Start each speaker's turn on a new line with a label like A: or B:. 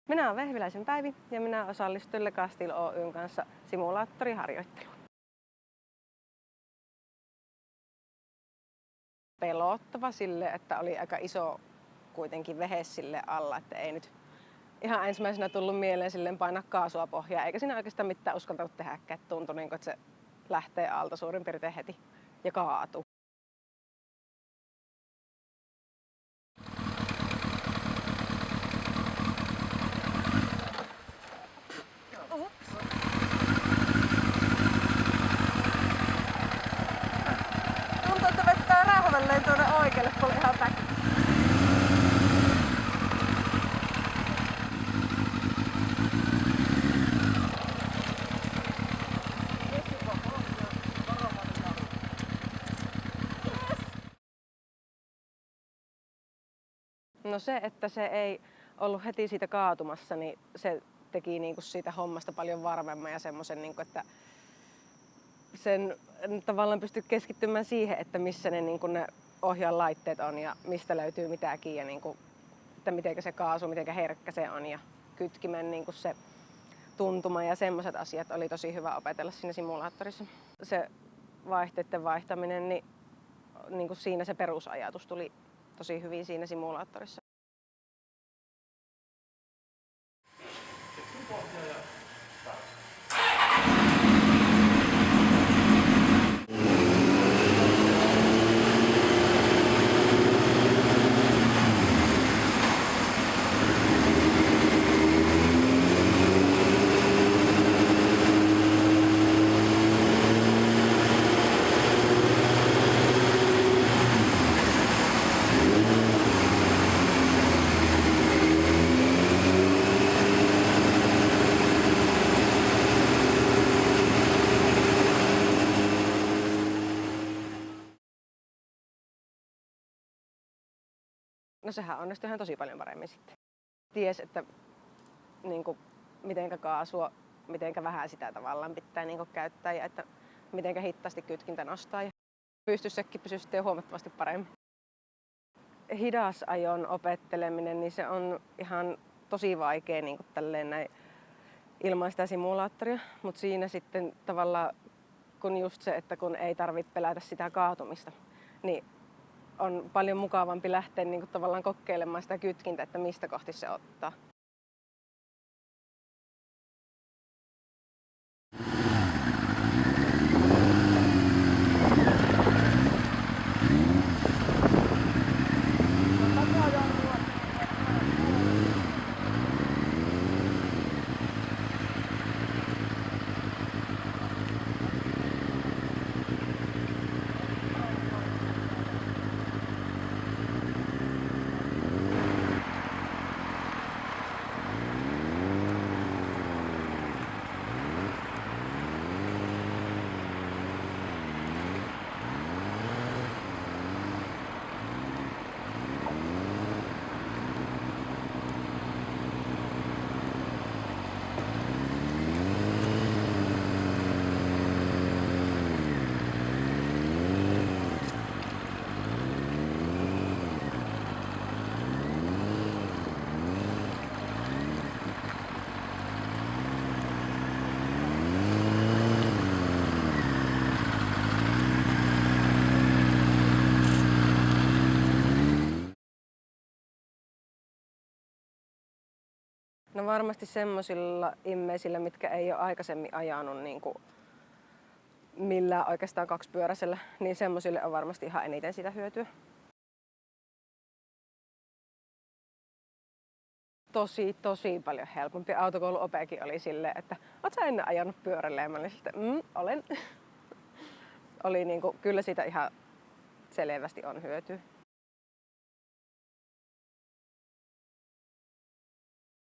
A: Minä olen Vehviläisen Päivi ja minä osallistuin Legastil Oyn kanssa simulaattoriharjoitteluun. Pelottava sille, että oli aika iso kuitenkin vehe sille alla, että ei nyt ihan ensimmäisenä tullut mieleen silleen painaa kaasua pohjaan, eikä siinä oikeastaan mitään uskaltanut tehdäkään. Tuntui niin kuin, että se lähtee alta suurin piirtein heti ja kaatuu. Tuntuu, että vettää rauhalleen tuonne oikealle puolelle ihan päin. No se, että se ei ollut heti siitä kaatumassa, niin se teki niinku siitä hommasta paljon varmemman ja semmoisen, niinku, että sen tavallaan pystyi keskittymään siihen, että missä ne, niinku ne ohjainlaitteet on ja mistä löytyy mitäkin ja niinku, että miten se kaasu, miten herkkä se on ja kytkimen niinku se tuntuma ja semmoiset asiat oli tosi hyvä opetella siinä simulaattorissa. Se vaihteiden vaihtaminen, niin niinku siinä se perusajatus tuli tosi hyvin siinä simulaattorissa. No sehän onnistui ihan tosi paljon paremmin sitten. Ties, että niinku, mitenkä kaasua, mitenkä vähän sitä tavallaan pitää niinku käyttää ja että mitenkä hitaasti kytkintä nostaa. Ja pystyssäkin pysyy sitten huomattavasti paremmin. Hidasajon opetteleminen, niin se on ihan tosi vaikea niinku tälleen näin ilman sitä simulaattoria, mutta siinä sitten tavallaan kun just se, että kun ei tarvitse pelätä sitä kaatumista, niin on paljon mukavampi lähteä niin kuin tavallaan kokeilemaan sitä kytkintä, että mistä kohti se ottaa. No varmasti semmoisilla ihmisillä, mitkä ei ole aikaisemmin ajanut niin kuin millään oikeastaan kaksipyöräisellä, niin semmoisille on varmasti ihan eniten sitä hyötyä. Tosi paljon helpompi. Autokouluopeakin oli silleen, että oot sä ennen ajanut pyörällä? Ja mä olin silleen, olen. Oli niin kuin, kyllä siitä ihan selvästi on hyötyä.